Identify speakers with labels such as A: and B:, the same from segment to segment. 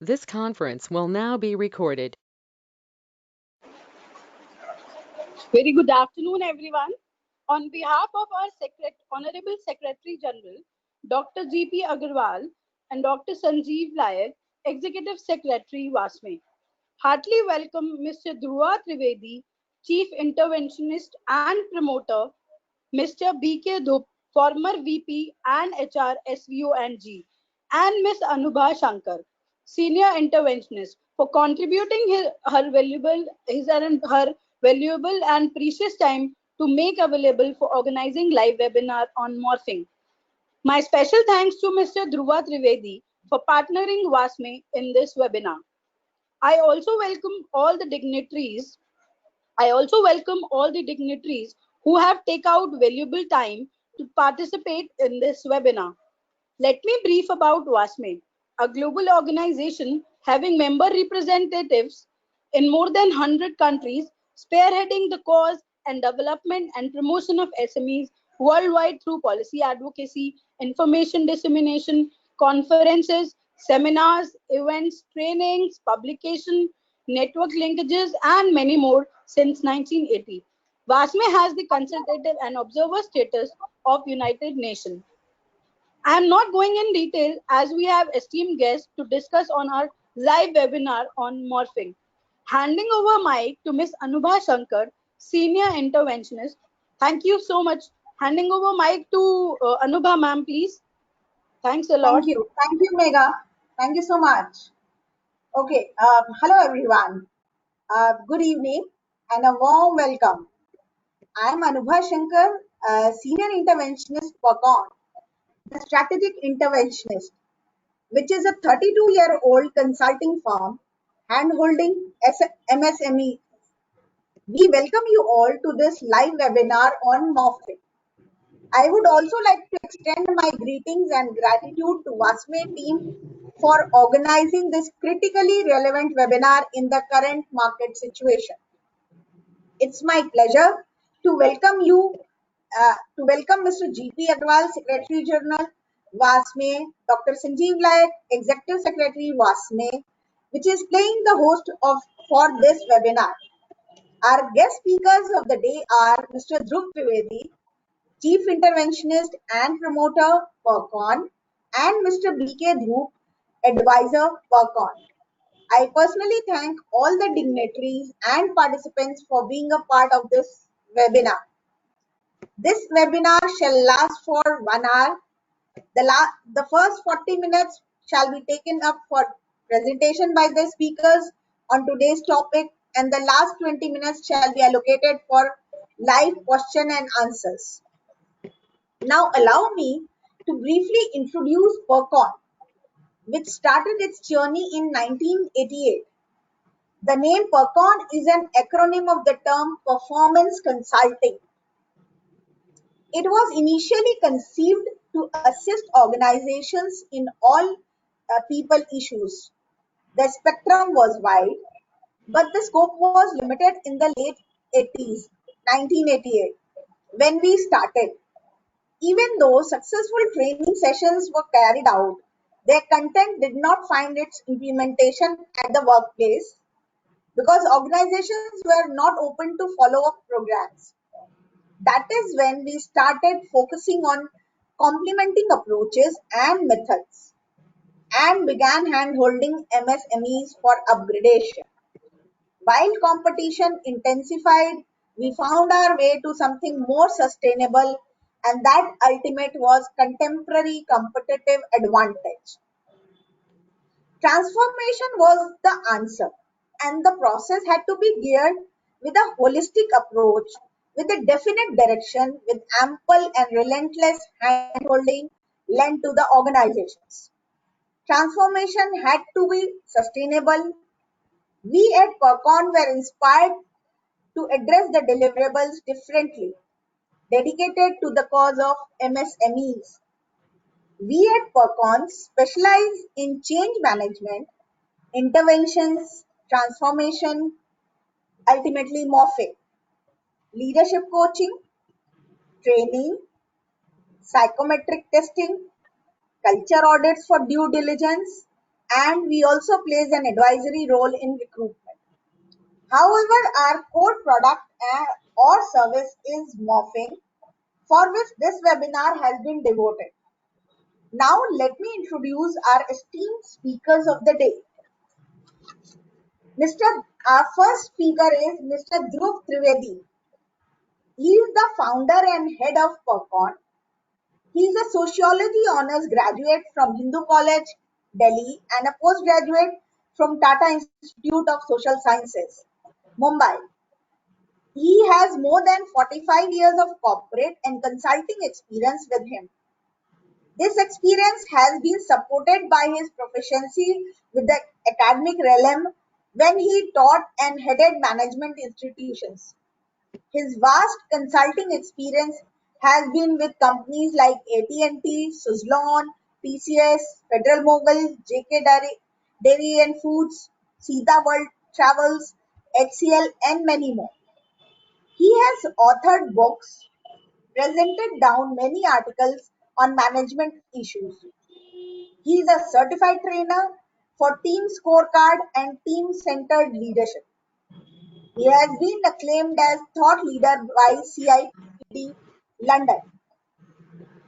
A: This conference will now be recorded.
B: Very good afternoon, everyone. On behalf of our Honorable Secretary General, Dr. G.P. Agarwal and Dr. Sanjeev Layak, Executive Secretary, WASME, heartily welcome Mr. Dhruva Trivedi, Chief Interventionist and Promoter, Mr. B.K. Dhup, former VP and HR SVONG, and Ms. Anubha Shankar, Senior Interventionist, for contributing her valuable and precious time to make available for organizing live webinar on morphing. My special thanks to Mr. Dhruva Trivedi for partnering WASME in this webinar. I also welcome all the dignitaries who have taken out valuable time to participate in this webinar. Let me brief about WASME, a global organization having member representatives in more than 100 countries, spearheading the cause and development and promotion of SMEs worldwide through policy advocacy, information dissemination, conferences, seminars, events, trainings, publication, network linkages, and many more since 1980. WASME has the consultative and observer status of United Nations. I am not going in detail as we have esteemed guests to discuss on our live webinar on morphing. Handing over mic to Ms. Anubha Shankar, Senior Interventionist. Thank you so much. Handing over mic to Anubha ma'am, please. Thanks a lot.
C: Thank you, Megha. Thank you so much. Okay, hello everyone. Good evening and a warm welcome. I am Anubha Shankar, Senior Interventionist for CON, the Strategic Interventionist, which is a 32-year-old consulting firm handholding MSME. We welcome you all to this live webinar on morphing. I would also like to extend my greetings and gratitude to WASME team for organizing this critically relevant webinar in the current market situation. It's my pleasure to welcome Mr. G.P. Agarwal, Secretary General, WASME, Dr. Sanjeev Layak, Executive Secretary, WASME, which is playing the host for this webinar. Our guest speakers of the day are Mr. Dhruv Trivedi, Chief Interventionist and Promoter, PERCON, and Mr. B.K. Dhup, Advisor, PERCON. I personally thank all the dignitaries and participants for being a part of this webinar. This webinar shall last for 1 hour. The first 40 minutes shall be taken up for presentation by the speakers on today's topic, and the last 20 minutes shall be allocated for live question and answers. Now allow me to briefly introduce PERCON, which started its journey in 1988. The name PERCON is an acronym of the term Performance Consulting. It was initially conceived to assist organizations in all people issues. The spectrum was wide, but the scope was limited in the late 80s, 1988, when we started. Even though successful training sessions were carried out, their content did not find its implementation at the workplace because organizations were not open to follow-up programs. That is when we started focusing on complementing approaches and methods and began hand-holding MSMEs for upgradation. While competition intensified, we found our way to something more sustainable, and that ultimate was contemporary competitive advantage. Transformation was the answer, and the process had to be geared with a holistic approach, with a definite direction, with ample and relentless handholding lent to the organizations. Transformation had to be sustainable. We at PERCON were inspired to address the deliverables differently, dedicated to the cause of MSMEs. We at PERCON specialize in change management, interventions, transformation, ultimately morphing, leadership coaching, training, psychometric testing, culture audits for due diligence, and we also plays an advisory role in recruitment. However, our core product or service is morphing, for which this webinar has been devoted. Now, let me introduce our esteemed speakers of the day. Our first speaker is Mr. Dhruv Trivedi. He is the founder and head of Percon. He is a sociology honors graduate from Hindu College, Delhi, and a postgraduate from Tata Institute of Social Sciences, Mumbai. He has more than 45 years of corporate and consulting experience with him. This experience has been supported by his proficiency with the academic realm when he taught and headed management institutions. His vast consulting experience has been with companies like AT&T, Suzlon, TCS, Federal Mogul, JK Dairy and Foods, Sita World Travels, HCL, and many more. He has authored books, presented down many articles on management issues. He is a certified trainer for team scorecard and team-centered leadership. He has been acclaimed as thought leader by CIPD London.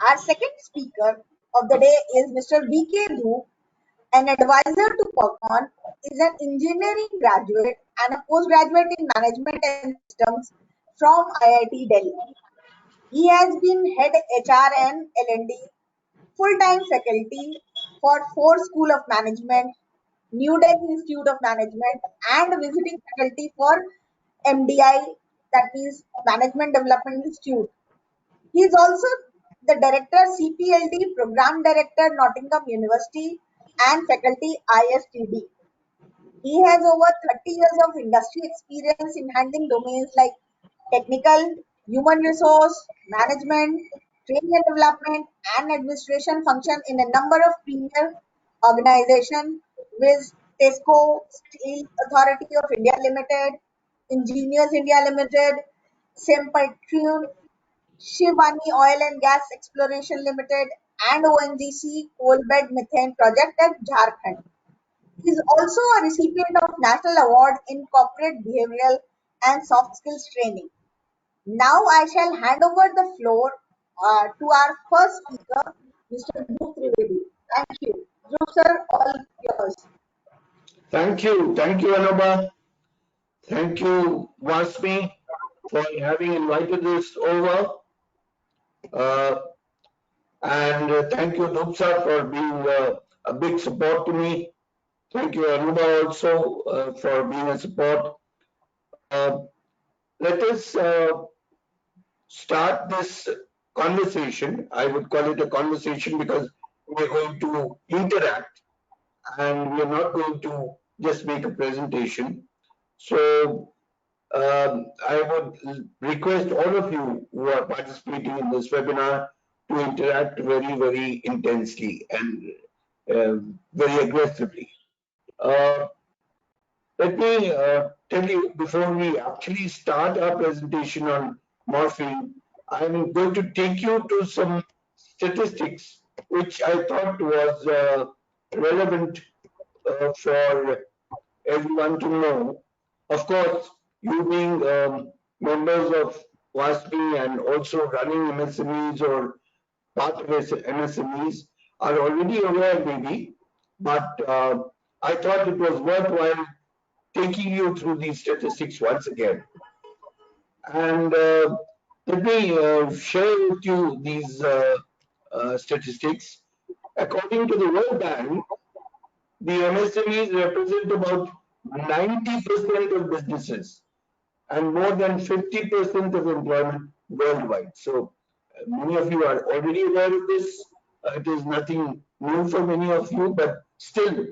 C: Our second speaker of the day is Mr. V.K. Dhruv, an advisor to Percon, is an engineering graduate and a postgraduate in management and systems from IIT Delhi. He has been head HR and L&D, full-time faculty for Ford School of Management, New Delhi Institute of Management, and visiting faculty for MDI, that means Management Development Institute. He is also the director CPLD, Program Director, Nottingham University, and faculty ISTD. He has over 30 years of industry experience in handling domains like technical, human resource, management, training and development, and administration function in a number of premier organizations with Tesco, Steel Authority of India Limited, Engineers India Limited, Sempatune, Shivani Oil and Gas Exploration Limited, and ONGC Coal Bed Methane Project at Jharkhand. He is also a recipient of National Award in Corporate Behavioral and Soft Skills Training. Now I shall hand over the floor to our first speaker, Mr. Dhruv Trivedi. Thank you. Dhruv sir, all yours.
D: Thank you, Anubha. Thank you, Vasmi, for having invited us over. And thank you, Dupsa, for being a big support to me. Thank you, Anubha, also for being a support. Let us start this conversation. I would call it a conversation because we're going to interact and we're not going to just make a presentation. So I would request all of you who are participating in this webinar to interact very, very intensely and very aggressively. Let me tell you, before we actually start our presentation on morphine, I'm going to take you to some statistics which I thought was relevant for everyone to know. Of course, you being members of WASPI and also running MSMEs or part of MSMEs are already aware maybe, but I thought it was worthwhile taking you through these statistics once again. And let me share with you these statistics. According to the World Bank, the MSMEs represent about 90% of businesses and more than 50% of employment worldwide. So many of you are already aware of this. It is nothing new for many of you, but still,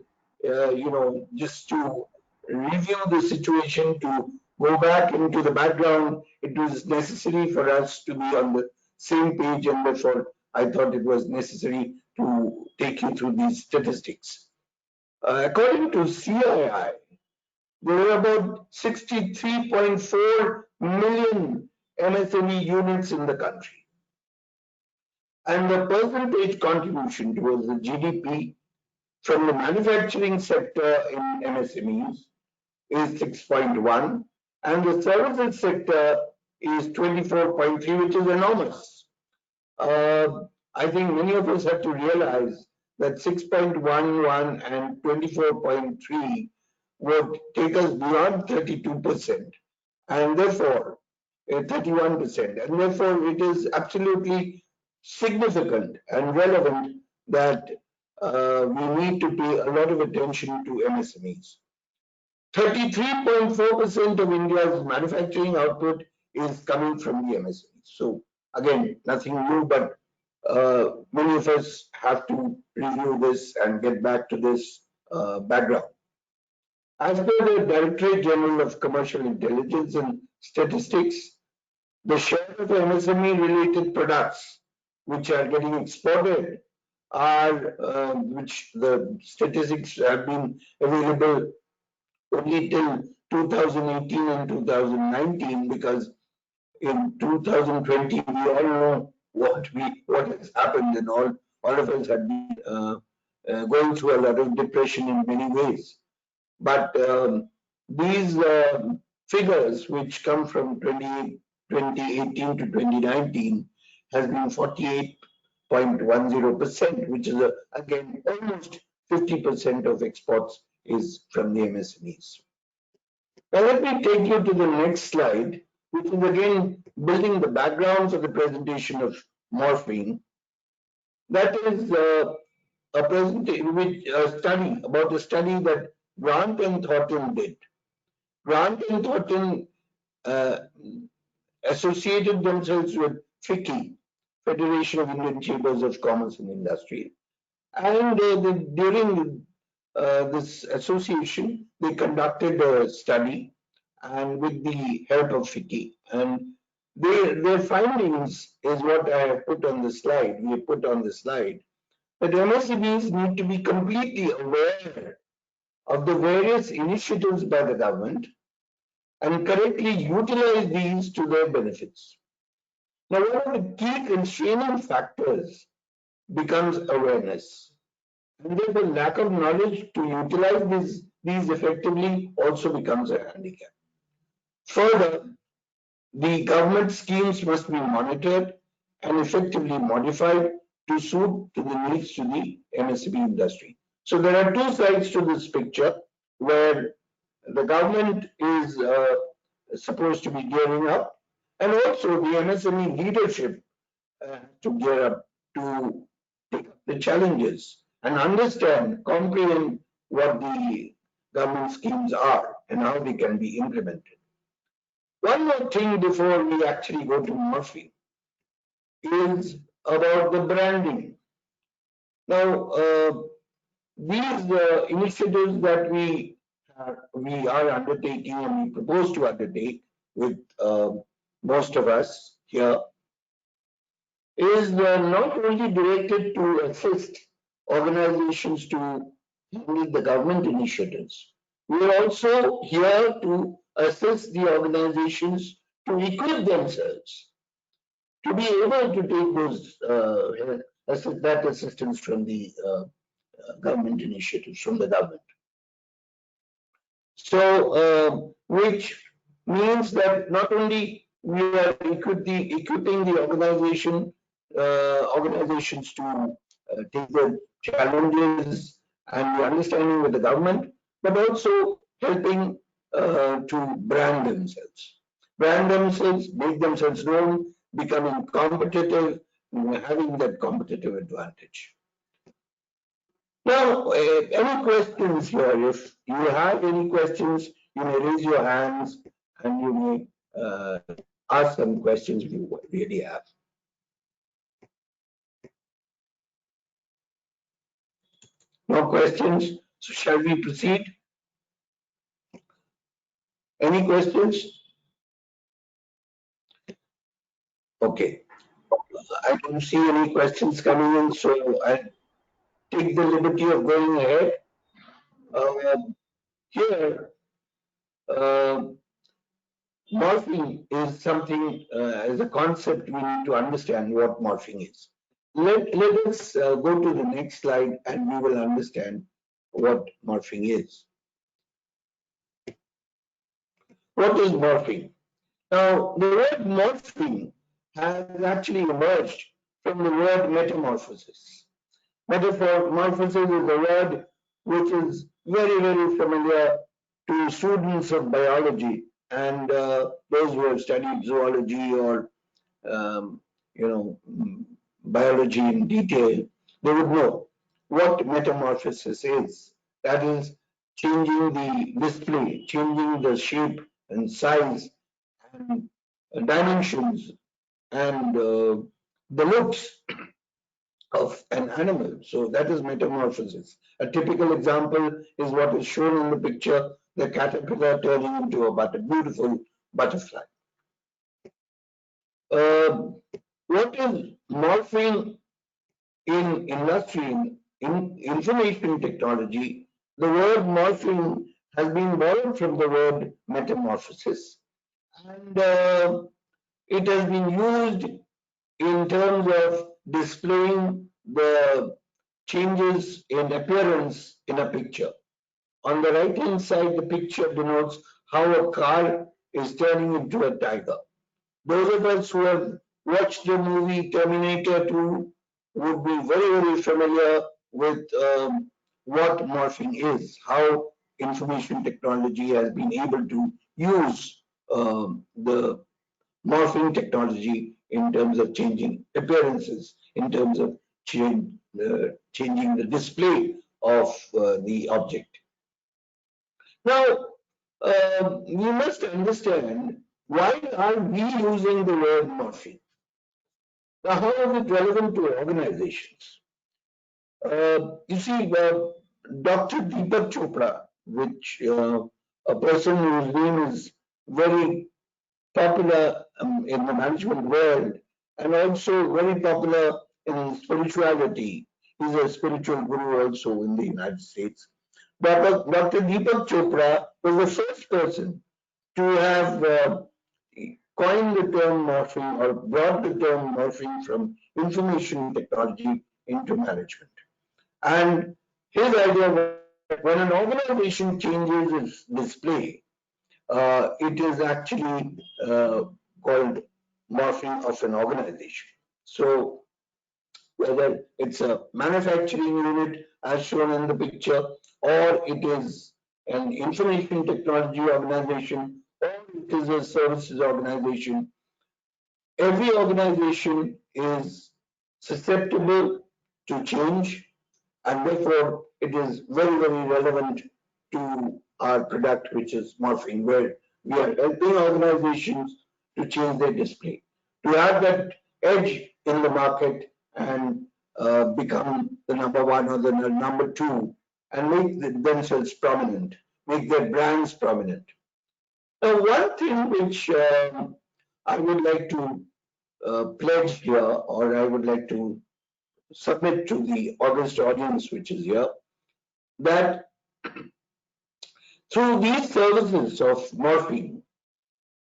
D: just to review the situation, to go back into the background, it was necessary for us to be on the same page, and therefore I thought it was necessary to take you through these statistics. According to CII, there are about 63.4 million MSME units in the country. And the percentage contribution towards the GDP from the manufacturing sector in MSMEs is 6.1, and the services sector is 24.3, which is enormous. I think many of us have to realize that 6.11 and 24.3 would take us beyond 32%, and therefore 31%, and therefore it is absolutely significant and relevant that we need to pay a lot of attention to MSMEs. 33.4% of India's manufacturing output is coming from the MSMEs. So again, nothing new, but many of us have to review this and get back to this background. As per the Directorate General of Commercial Intelligence and Statistics, the share of MSME-related products which are getting exported are, which the statistics have been available only till 2018 and 2019, because in 2020 we all know what has happened, and all of us had been going through a lot of depression in many ways. But these figures, which come from 2018 to 2019, has been 48.10%, which is again almost 50% of exports is from the MSMEs. Now let me take you to the next slide, which is again building the background for the presentation of morphine. That is a presentation with a study about a study that Grant and Thornton did. Grant and Thornton associated themselves with FICCI, Federation of Indian Chambers of Commerce and Industry, and during this association, they conducted a study, and with the help of FICCI, and their findings is what I have put on the slide. We have put on the slide that MSMEs need to be completely aware of the various initiatives by the government and correctly utilize these to their benefits. Now, one of the key constraining factors becomes awareness, and therefore lack of knowledge to utilize these effectively also becomes a handicap. Further, the government schemes must be monitored and effectively modified to suit to the needs to the MSME industry. So there are two sides to this picture, where the government is supposed to be gearing up, and also the MSME leadership to gear up to take up the challenges and understand, comprehend what the government schemes are and how they can be implemented. One more thing before we actually go to morphine is about the branding. Now, these initiatives that we are undertaking and we propose to undertake with most of us here is not only directed to assist organizations to handle the government initiatives. We are also here to assist the organizations to equip themselves to be able to take those that assistance from the government initiatives, from the government. So, which means that not only we are equipping the organizations to take the challenges and the understanding with the government, but also helping to brand themselves, make themselves known, becoming competitive, having that competitive advantage. Now, any questions here? If you have any questions, you may raise your hands and you may ask some questions if you really have. No questions, so shall we proceed? Any questions? Okay, I don't see any questions coming in, so I take the liberty of going ahead. Here, morphine is something, as a concept, we need to understand what morphine is. Let us go to the next slide and we will understand what morphing is. What is morphing? Now, the word morphing has actually emerged from the word metamorphosis. Metamorphosis is a word which is very, very familiar to students of biology and those who have studied zoology or um, biology in detail. They would know what metamorphosis is. That is changing the display, changing the shape and size and dimensions and the looks of an animal. So that is metamorphosis. A typical example is what is shown in the picture, the caterpillar turning into a beautiful butterfly. What is morphing in industry, in information technology? The word morphing has been borrowed from the word metamorphosis, and it has been used in terms of displaying the changes in appearance in a picture. On the right hand side, the picture denotes how a car is turning into a tiger. Those of us who have watched the movie Terminator 2 would be very, very familiar with what morphing is, how information technology has been able to use the morphing technology in terms of changing appearances, in terms of changing the display of the object. Now, we must understand, why are we using the word morphing? Now, how is it relevant to organizations? You see, Dr. Deepak Chopra, which a person whose name is very popular in the management world and also very popular in spirituality. He's a spiritual guru also in the United States. Dr. Deepak Chopra was the first person to have coined the term morphing or brought the term morphing from information technology into management. And his idea was that when an organization changes its display, it is actually called morphing of an organization. So whether it's a manufacturing unit as shown in the picture, or it is an information technology organization, or it is a services organization, every organization is susceptible to change, and therefore it is very, very relevant to our product, which is morphing, where we are helping organizations to change their display, to have that edge in the market and become the number one or the number two and make themselves prominent, make their brands prominent. Now, one thing which I would like to pledge here, or I would like to submit to the august audience which is here, that through these services of morphing,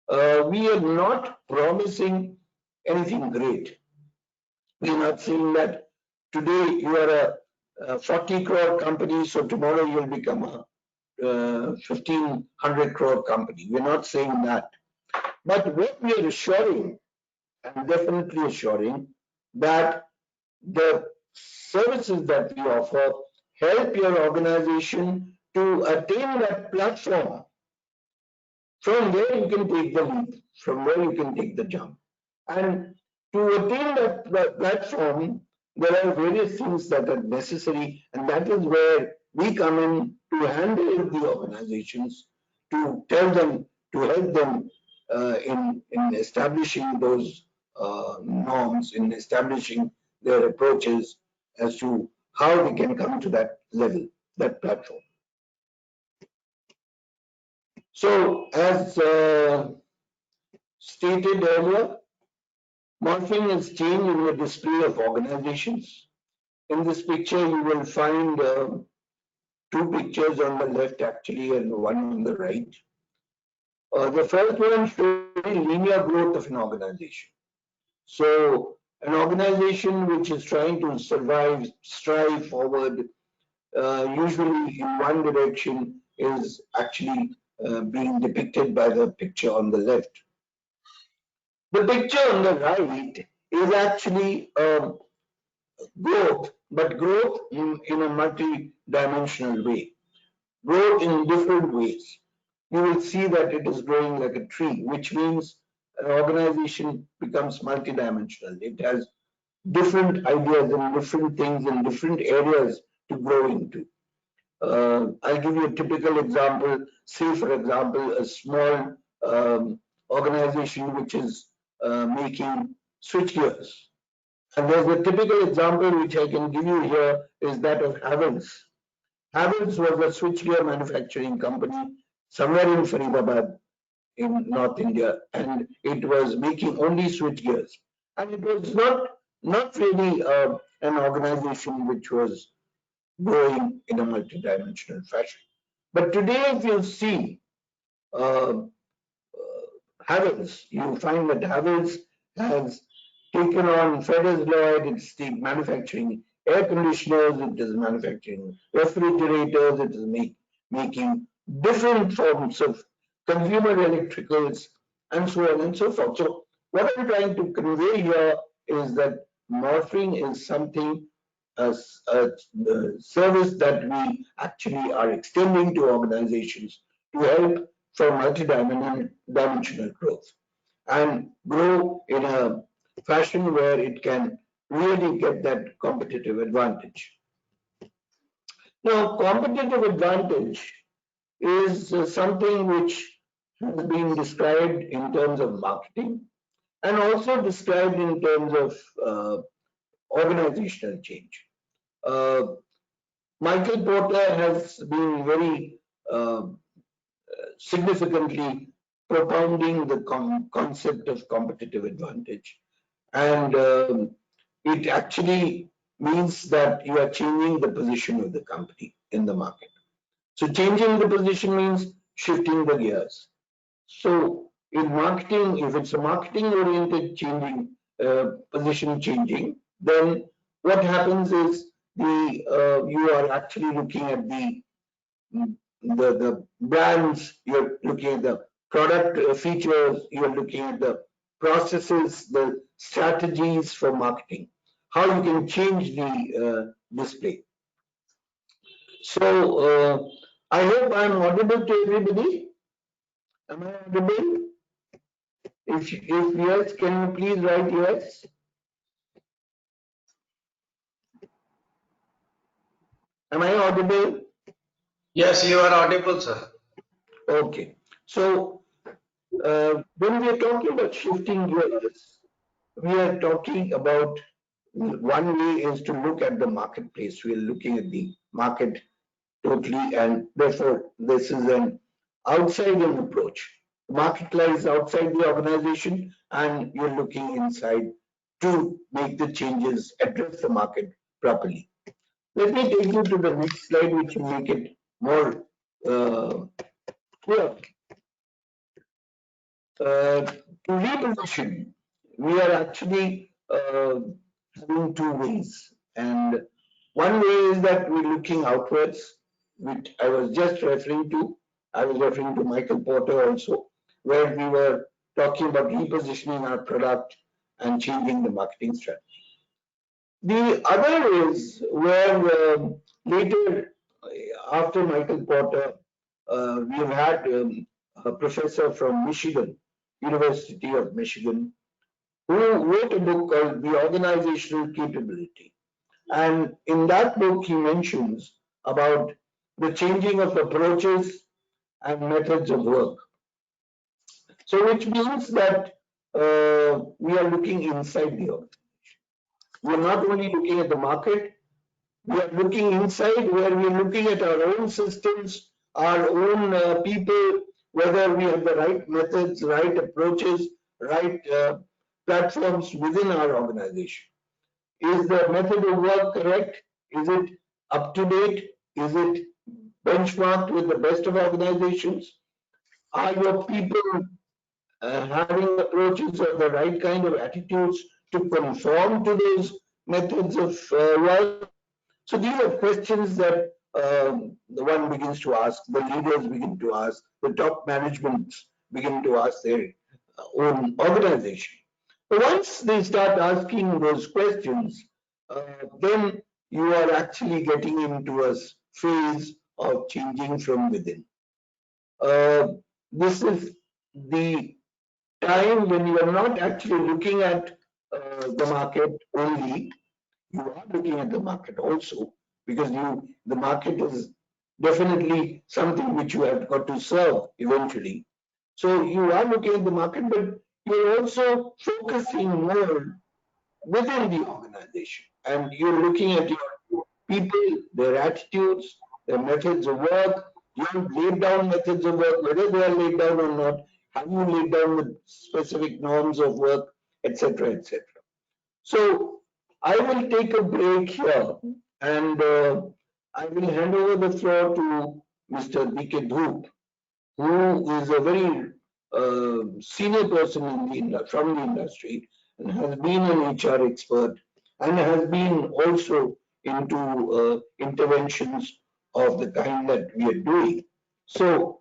D: we are not promising anything great. We are not saying that today you are a 40 crore company, so tomorrow you'll become a 1500 crore company. We're not saying that. But what we are assuring, and definitely assuring, that the services that we offer help your organization to attain that platform from where you can take the leap, from where you can take the jump. And to attain that platform, there are various things that are necessary, and that is where we come in to handle the organizations, to tell them, to help them in establishing those norms, in establishing their approaches as to how they can come to that level, that platform. So, as stated earlier, morphing is change in the display of organizations. In this picture, you will find two pictures on the left actually and one on the right. The first one shows linear growth of an organization. So An organization which is trying to survive, strive forward, usually in one direction, is actually being depicted by the picture on the left. The picture on the right is actually growth, but growth in a multi-dimensional way. Growth in different ways. You will see that it is growing like a tree, which means an organization becomes multi-dimensional. It has different ideas and different things in different areas to grow into. I'll give you a typical example. Say, for example, a small organization which is making switchgears. And there's a typical example which I can give you here is that of Havells. Havells was a switchgear manufacturing company somewhere in Faridabad in North India, and it was making only switchgears. And it was not really an organization which was growing in a multidimensional fashion. But today, if you see uh, Havells, you find that Havells has taken on Feders Lloyd, it's the manufacturing air conditioners, it is manufacturing refrigerators, it is making different forms of consumer electricals, and so on and so forth. So what I'm trying to convey here is that morphing is something, a service that we actually are extending to organizations to help for multi-dimensional growth and grow in a fashion where it can really get that competitive advantage. Now, competitive advantage is something which has been described in terms of marketing and also described in terms of organizational change. Michael Porter has been very significantly propounding the concept of competitive advantage. And it actually means that you are changing the position of the company in the market. So changing the position means shifting the gears. So in marketing, if it's a marketing oriented changing, position changing, then what happens is you are actually looking at the brands, you're looking at the product features, you're looking at the processes, the strategies for marketing, how you can change the display. So I hope I'm audible to everybody. Am I audible? If yes, can you please write yes? Am I audible?
E: Yes, you are audible, sir.
D: Okay. So when we are talking about shifting gears, we are talking about one way is to look at the marketplace. We are looking at the market totally, and therefore this is an outside-in approach. The market lies outside the organization, and you're looking inside to make the changes, address the market properly. Let me take you to the next slide, which will make it more clear. To reposition, we are actually having two ways. And one way is that we're looking outwards, which I was just referring to. I was referring to Michael Porter also, where we were talking about repositioning our product and changing the marketing strategy. The other is where later, after Michael Porter, we have had a professor from Michigan, University of Michigan, who wrote a book called The Organizational Capability. And in that book, he mentions about the changing of approaches and methods of work. So which means that we are looking inside the organization. We are not only looking at the market, we are looking inside, where we are looking at our own systems, our own people, whether we have the right methods, right approaches, right platforms within our organization. Is the method of work correct? Is it up to date? Is it benchmarked with the best of organizations? Are your people having approaches or the right kind of attitudes to conform to those methods of work? So these are questions that the one begins to ask, the leaders begin to ask, the top managements begin to ask their own organization. But once they start asking those questions, then you are actually getting into a phase of changing from within. This is the time when you are not actually looking at the market only, you are looking at the market also, because the market is definitely something which you have got to serve eventually. So you are looking at the market, but you're also focusing more within the organization, and you're looking at your people, their attitudes, their methods of work. You have laid down methods of work, whether they are laid down or not. Have you laid down the specific norms of work, etc., etc. So I will take a break here, and I will hand over the floor to Mr. B.K. Dhoop, who is a very senior person from the industry and has been an HR expert and has been also into interventions of the kind that we are doing. So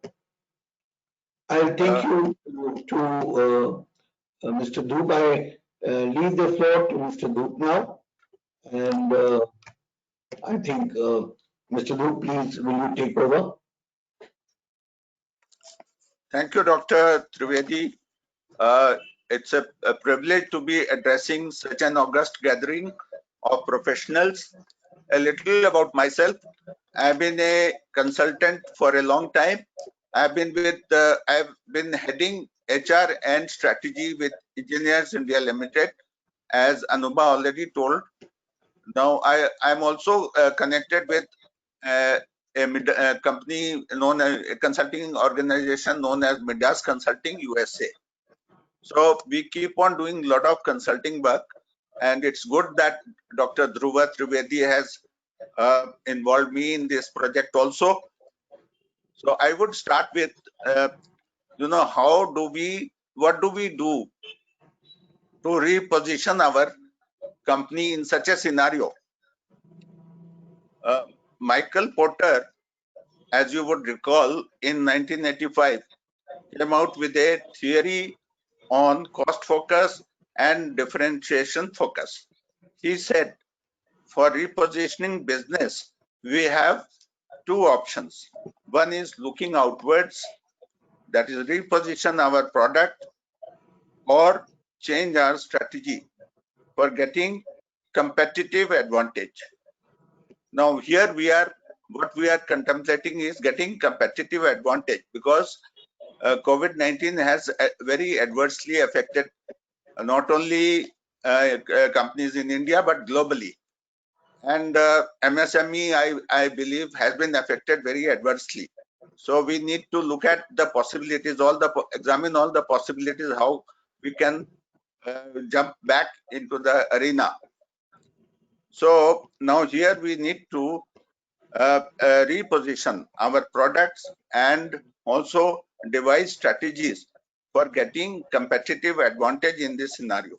D: I'll take you to Mr. Dhoop. I leave the floor to Mr. Dhoop now. And I think, Mr. Dhoop, please, will you take over?
F: Thank you, Dr. Trivedi. It's a privilege to be addressing such an august gathering of professionals. A little about myself. I've been a consultant for a long time. I've been heading HR and strategy with Engineers India Limited, as Anuba already told. Now I'm also connected with a company known as a consulting organization known as Midas Consulting USA. So we keep on doing a lot of consulting work, and it's good that Dr. Dhruva Trivedi has involved me in this project also. So I would start with, what do we do to reposition our company in such a scenario? Michael Porter, as you would recall, in 1985, came out with a theory on cost focus and differentiation focus. He said, for repositioning business, we have two options. One is looking outwards, that is reposition our product or change our strategy for getting competitive advantage. Now here what we are contemplating is getting competitive advantage, because COVID-19 has very adversely affected not only companies in India, but globally. And MSME, I believe, has been affected very adversely. So we need to look at the possibilities, examine all the possibilities, how we can jump back into the arena. So now here we need to reposition our products and also devise strategies for getting competitive advantage in this scenario.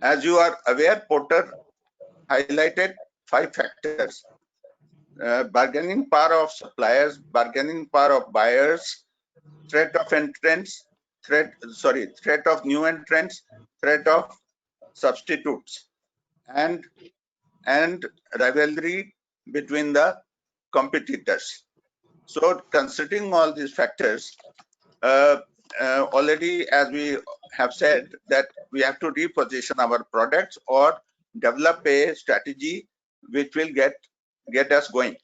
F: As you are aware, Porter highlighted 5 factors: bargaining power of suppliers, bargaining power of buyers, threat of entrants, threat of new entrants, threat of substitutes, and rivalry between the competitors. So considering all these factors, already, as we have said, that we have to reposition our products or develop a strategy which will get us going.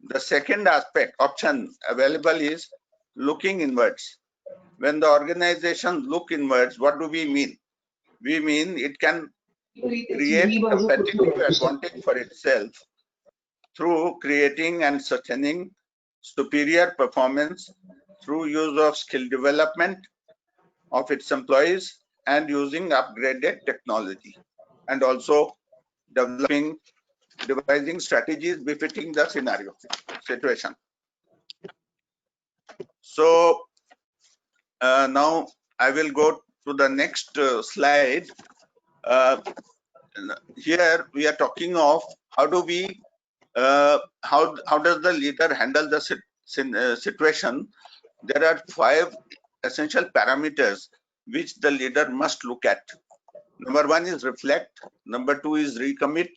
F: The second option available is looking inwards. When the organization look inwards, what do we mean? We mean it can create competitive advantage for itself through creating and sustaining superior performance through use of skill development of its employees and using upgraded technology, and also devising strategies befitting the situation. So now I will go to the next slide, here we are talking of how do we how does the leader handle the situation. There are 5 essential parameters which the leader must look at. Number 1 is reflect. Number 2 is recommit.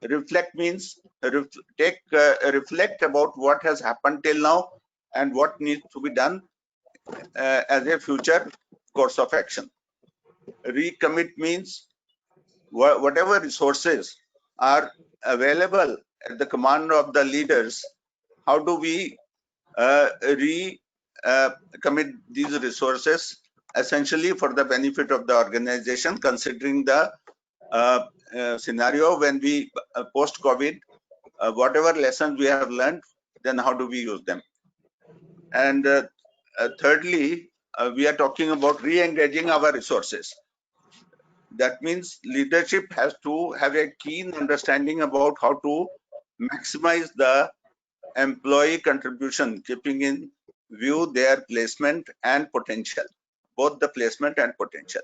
F: Reflect means reflect about what has happened till now and what needs to be done as a future course of action. Recommit means whatever resources are available at the command of the leaders, how do we commit these resources essentially for the benefit of the organization, considering the scenario when we post-COVID, whatever lessons we have learned, then how do we use them? And thirdly, we are talking about re-engaging our resources. That means leadership has to have a keen understanding about how to maximize the employee contribution, keeping in view their placement and potential, both the placement and potential.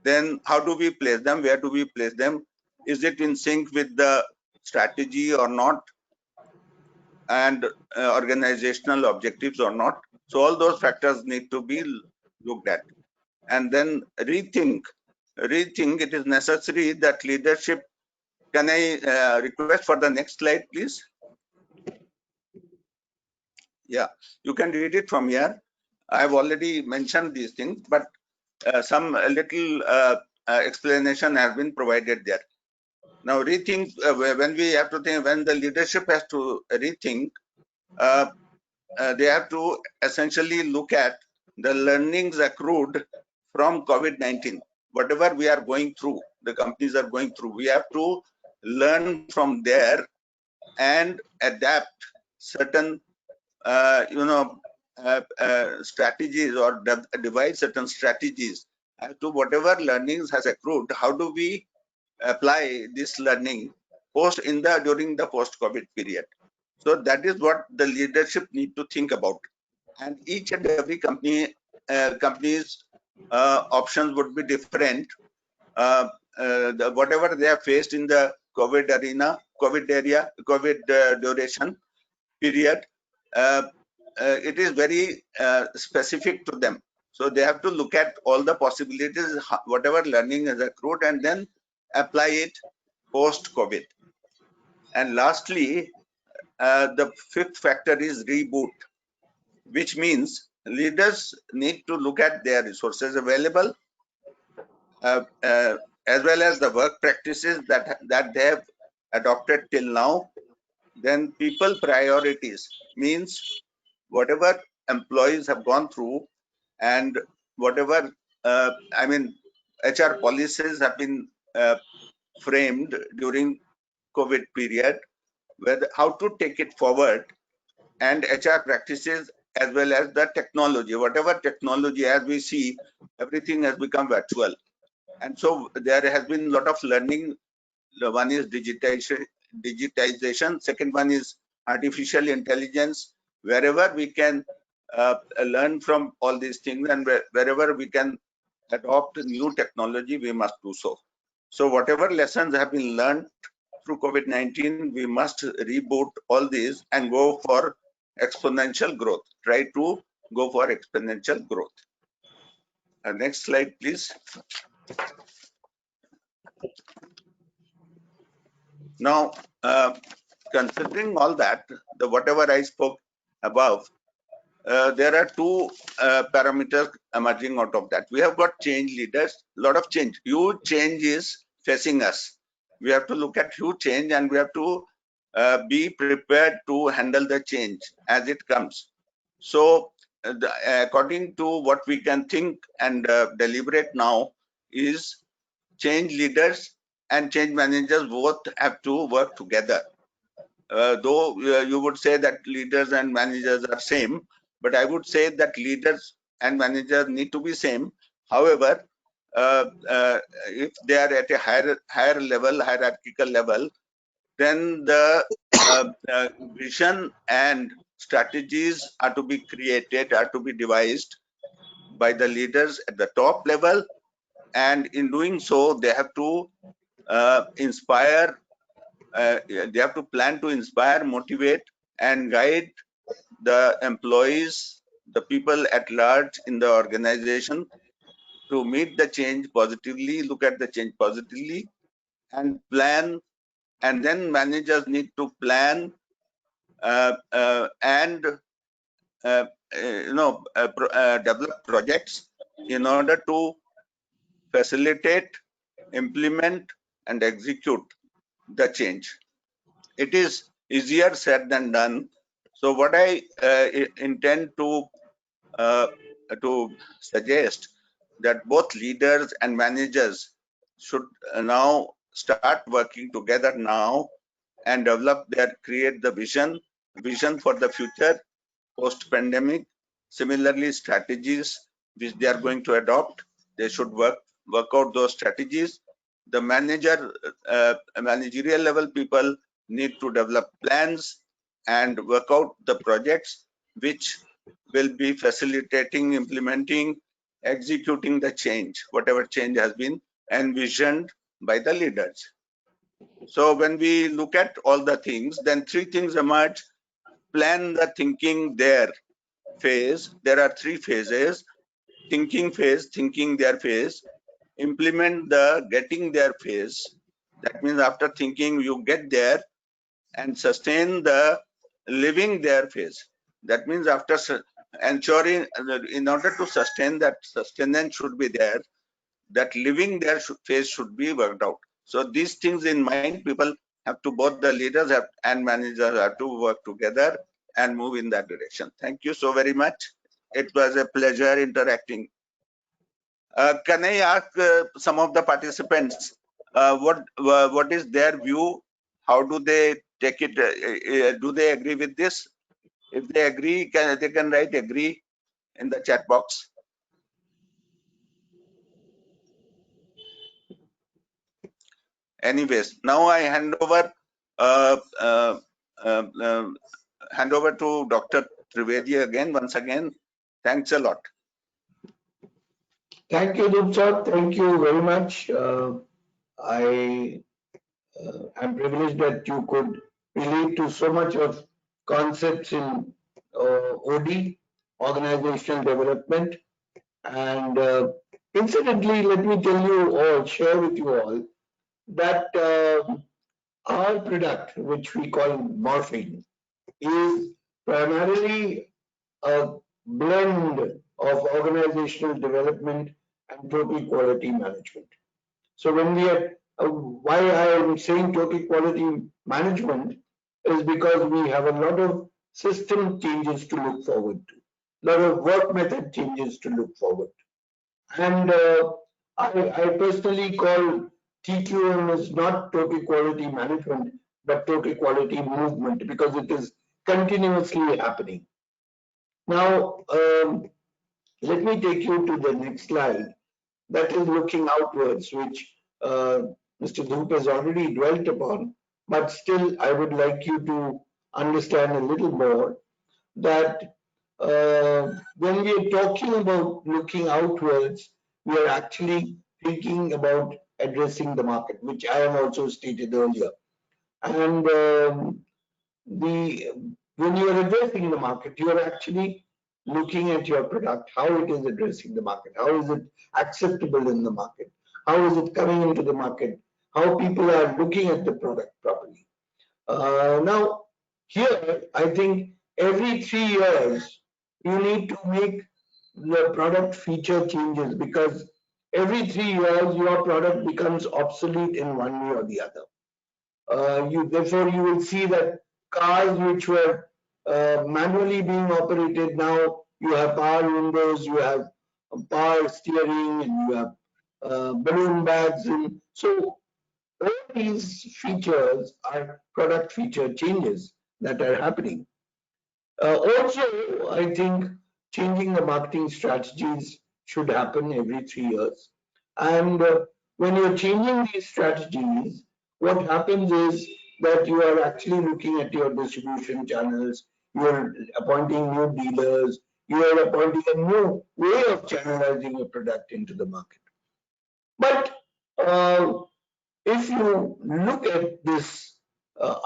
F: Then how do we place them? Where do we place them? Is it in sync with the strategy or not? And organizational objectives or not? So all those factors need to be looked at. And then rethink, it is necessary that leadership. Can I request for the next slide, please? Yeah, you can read it from here. I've already mentioned these things, but some little explanation has been provided there. Now, rethink, when we have to think, when the leadership has to rethink, they have to essentially look at the learnings accrued from COVID-19. Whatever we are going through, the companies are going through, we have to learn from there and adapt certain strategies or devise certain strategies as to whatever learnings has accrued. How do we apply this learning during the post-COVID period? So that is what the leadership need to think about. And each and every company's options would be different. Whatever they have faced in the COVID arena, COVID duration period, it is very specific to them. So they have to look at all the possibilities, whatever learning is accrued, and then apply it post-COVID. And lastly, the 5th factor is reboot, which means leaders need to look at their resources available, as well as the work practices that they have adopted till now. Then people priorities means whatever employees have gone through and whatever HR policies have been framed during COVID period, how to take it forward, and HR practices as well as the technology. Whatever technology, as we see, everything has become virtual, and so there has been a lot of learning. One is digitization. Second one is artificial intelligence. Wherever we can learn from all these things, and wherever we can adopt new technology, we must do so. So whatever lessons have been learned through COVID-19, we must reboot all these and go for exponential growth. Try to go for exponential growth. Next slide, please. Now, considering all that, whatever I spoke above, there are 2 parameters emerging out of that. We have got change leaders, a lot of change. Huge change is facing us. We have to look at huge change, and we have to be prepared to handle the change as it comes. So, according to what we can think and deliberate now, is change leaders and change managers both have to work together. Though you would say that leaders and managers are same, but I would say that leaders and managers need to be same. However, if they are at a higher level, hierarchical level, then the vision and strategies are to be created, are to be devised by the leaders at the top level, and in doing so, they have to inspire, they have to plan to inspire, motivate, and guide the employees, the people at large in the organization to meet the change positively, look at the change positively, and plan. And then managers need to plan and develop projects in order to facilitate, implement, and execute the change. It is easier said than done. So what I intend to suggest that both leaders and managers should now start working together now and create the vision for the future post-pandemic. Similarly, strategies which they are going to adopt, they should work out those strategies. The managerial level people need to develop plans and work out the projects which will be facilitating, implementing, executing the change, whatever change has been envisioned by the leaders. So when we look at all the things, then three things emerge. Plan the thinking there phase. There are three phases: thinking phase, thinking there phase, implement the getting there phase. That means after thinking, you get there, and sustain the living there phase. That means after ensuring, in order to sustain, that sustenance should be there, that living there phase should be worked out. So these things in mind, people have to, both the leaders and managers have to work together and move in that direction. Thank you so very much. It was a pleasure interacting. Can I ask some of the participants what is their view? How do they take it? Do they agree with this? If they agree, they can write agree in the chat box. Anyways, now I hand over to Dr. Trivedi again, once again. Thanks a lot.
D: Thank you, Dupsar. Thank you very much. I am privileged that you could relate to so much of concepts in OD, organizational development. And incidentally, let me tell you all, share with you all, that our product, which we call Morphine, is primarily a blend of organizational development and total quality management. So when we are, why I am saying total quality management is because we have a lot of system changes to look forward to, a lot of work method changes to look forward to. And I personally call TQM is not total quality management, but total quality movement, because it is continuously happening. Now, let me take you to the next slide, that is looking outwards, which Mr. Dhruv has already dwelt upon, but still I would like you to understand a little more that when we are talking about looking outwards, we are actually thinking about addressing the market, which I have also stated earlier. And when you are addressing the market, you are actually looking at your product, how it is addressing the market, how is it acceptable in the market, how is it coming into the market, how people are looking at the product properly. Now, here, I think every 3 years, you need to make the product feature changes, because every 3 years, your product becomes obsolete in one way or the other. Therefore, you will see that cars which were manually being operated, now you have power windows, you have power steering, and you have balloon bags. And so all these features are product feature changes that are happening. Also, I think changing the marketing strategies should happen every 3 years. And when you're changing these strategies, what happens is that you are actually looking at your distribution channels, you're appointing new dealers, you are appointing a new way of channelizing a product into the market. But if you look at this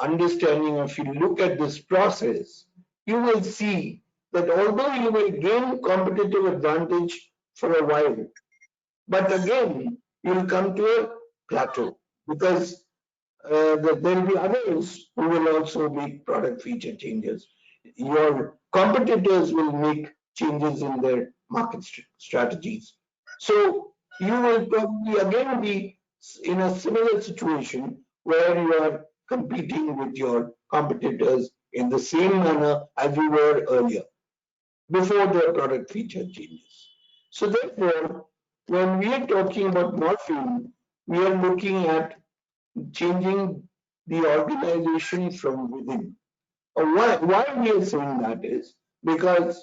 D: understanding, if you look at this process, you will see that although you may gain competitive advantage for a while, but again, you'll come to a plateau because there will be others who will also make product feature changes. Your competitors will make changes in their market strategies. So you will probably again be in a similar situation where you are competing with your competitors in the same manner as you were earlier, before their product feature changes. So therefore, when we are talking about morphing, we are looking at changing the organization from within. Why we are saying that is because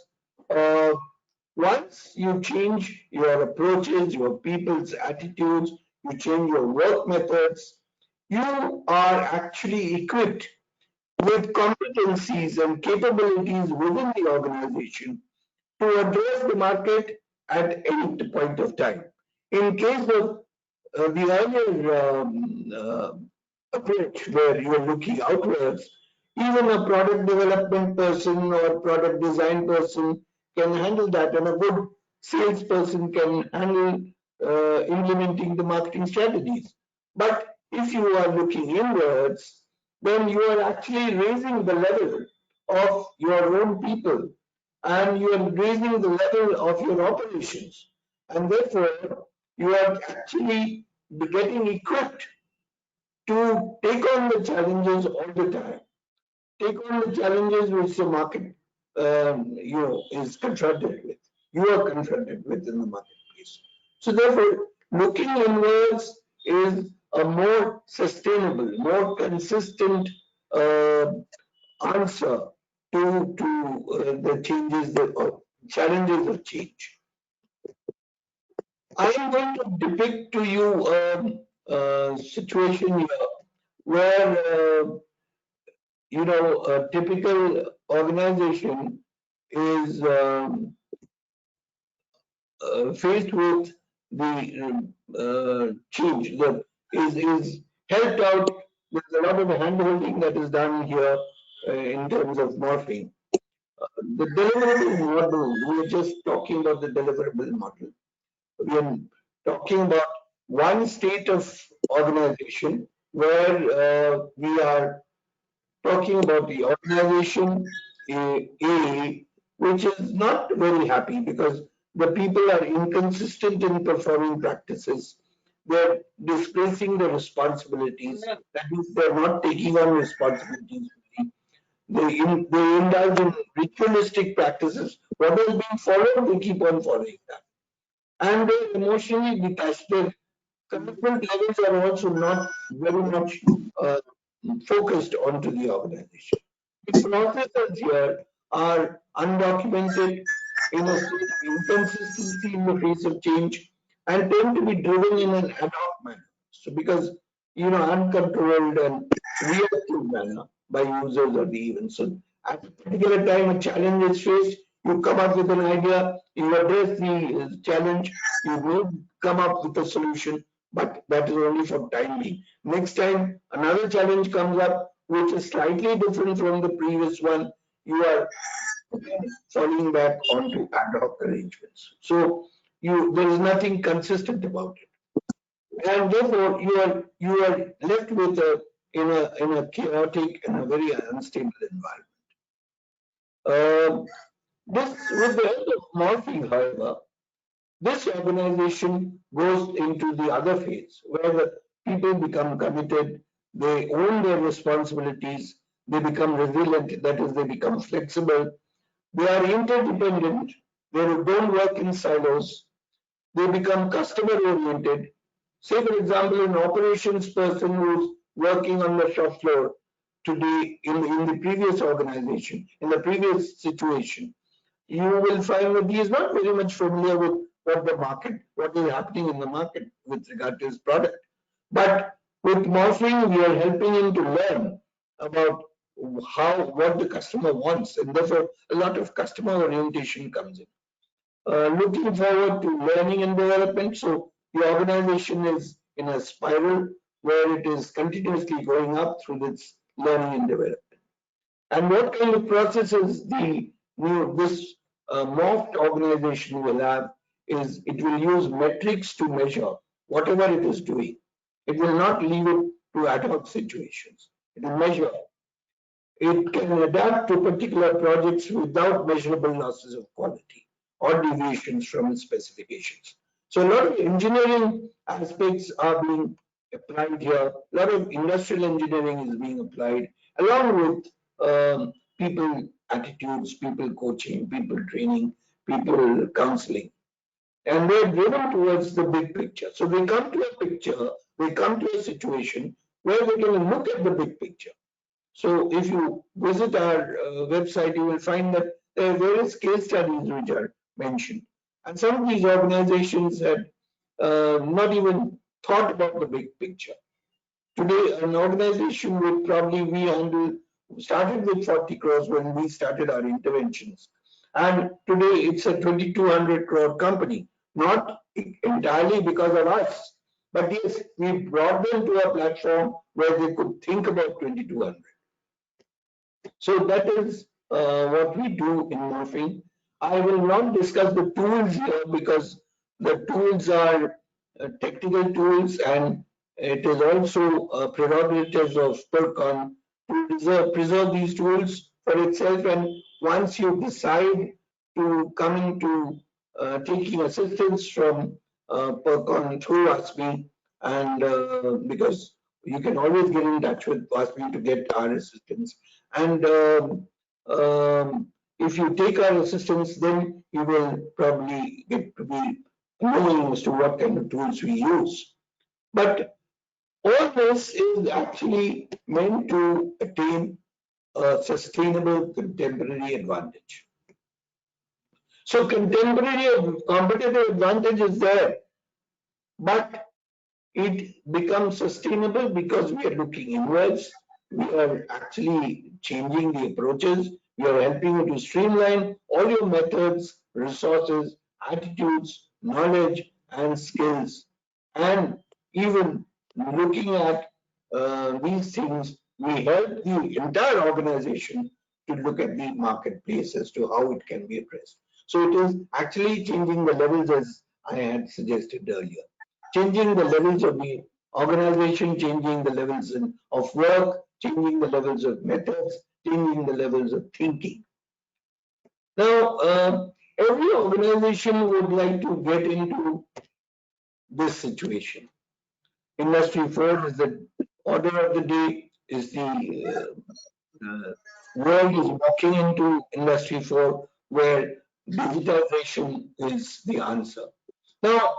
D: once you change your approaches, your people's attitudes, you change your work methods, you are actually equipped with competencies and capabilities within the organization to address the market at any point of time. In case of the earlier approach where you are looking outwards, even a product development person or product design person can handle that, and a good salesperson can handle implementing the marketing strategies. But if you are looking inwards, then you are actually raising the level of your own people and you are raising the level of your operations, and therefore you are actually getting equipped to take on the challenges all the time, take on the challenges which the market is confronted with, you are confronted with in the marketplace. So therefore, looking inwards is a more sustainable, more consistent answer to the changes, the challenges of change. I am going to depict to you a situation here where a typical organization is faced with the change that is helped out with a lot of handholding that is done here in terms of morphing. The deliverable model, we are just talking about the deliverable model. We are talking about one state of organization where we are talking about the organization A, which is not very happy because the people are inconsistent in performing practices. They're displacing the responsibilities. That means they're not taking on responsibilities. They indulge in ritualistic practices. What is being followed, they keep on following that. And they're emotionally detached. Their commitment levels are also not very much focused onto the organization. The processes here are undocumented, in a state of inconsistency in the face of change, and tend to be driven in an ad hoc manner. So because uncontrolled and reactive manner by users or the events. So at a particular time a challenge is faced, you come up with an idea, you address the challenge, you may come up with a solution, but that is only for time being. Next time another challenge comes up which is slightly different from the previous one, you are falling back onto ad hoc arrangements. So there is nothing consistent about it, and therefore you are left with in a chaotic and a very unstable environment. With the help of morphing, however, this organization goes into the other phase where the people become committed, they own their responsibilities, they become resilient, that is, they become flexible, they are interdependent, they don't work in silos, they become customer oriented. Say, for example, an operations person who's working on the shop floor today in the previous organization, in the previous situation, you will find that he is not very much familiar with what is happening in the market with regard to his product. But with morphing, we are helping him to learn about what the customer wants, and therefore a lot of customer orientation comes in. Looking forward to learning and development. So the organization is in a spiral where it is continuously going up through its learning and development. And what kind of processes this morphed organization will have is it will use metrics to measure whatever it is doing. It will not leave it to ad hoc situations. It will measure. It can adapt to particular projects without measurable losses of quality or deviations from its specifications. So a lot of engineering aspects are being applied here. A lot of industrial engineering is being applied along with people attitudes, people coaching, people training, people counseling. And they're driven towards the big picture. So they come to a picture, they come to a situation where they can look at the big picture. So if you visit our website, you will find that there are various case studies which are mentioned. And some of these organizations had not even thought about the big picture. Today, an organization would probably started with 40 crores when we started our interventions. And today it's a 2200 crore company, not entirely because of us, but yes, we brought them to a platform where they could think about 2200. So that is what we do in morphing. I will not discuss the tools here because the tools are technical tools, and it is also prerogatives of PERCON to preserve these tools for itself. And once you decide to come into taking assistance from PERCON through ASME, and because you can always get in touch with ASME to get our assistance. And if you take our assistance, then you will probably get to be knowing as to what kind of tools we use. But all this is actually meant to attain a sustainable contemporary advantage. So contemporary competitive advantage is there, but it becomes sustainable because we are looking inwards. We are actually changing the approaches. We are helping you to streamline all your methods, resources, attitudes, knowledge, and skills. And even looking at these things, we help the entire organization to look at the marketplace as to how it can be addressed. So it is actually changing the levels as I had suggested earlier. Changing the levels of the organization, changing the levels of work, changing the levels of methods, changing the levels of thinking. Now, every organization would like to get into this situation. Industry 4 is the order of the day, is the world is walking into Industry 4 where digitization is the answer. Now,